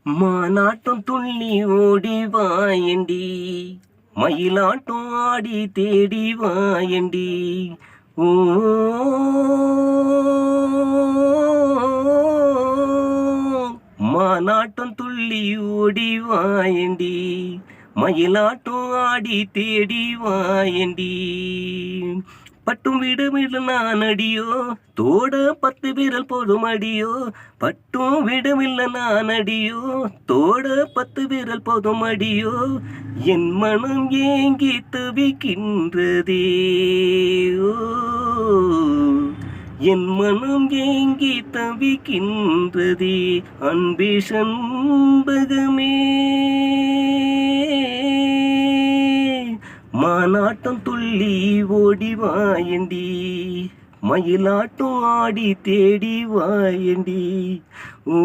மானாட்டம் துள்ளி ஓடி வாயண்டி, மயிலாட்டம் ஆடி தேடி வாயண்டி. ஓ மானாட்டம் துள்ளி ஓடி வாயண்டி, மயிலாட்டம் ஆடி தேடி வாயண்டி. பட்டும் விடுமிடு நான் அடியோ, தோட 10 விரல் போதும் அடியோ. பட்டும் விடுமில்ல நான் அடியோ, தோட 10 விரல் போதும் அடியோ. என் மனம் ஏங்கி தவிக்கின்றதே, ஓ என் மனம் ஏங்கி தவிக்கின்றதே. அன்பே சண்பகமே, மானாட்டம் துள்ளி ஓடி வாயண்டி, மயிலாட்டம் ஆடி தேடி வாயண்டி. ஓ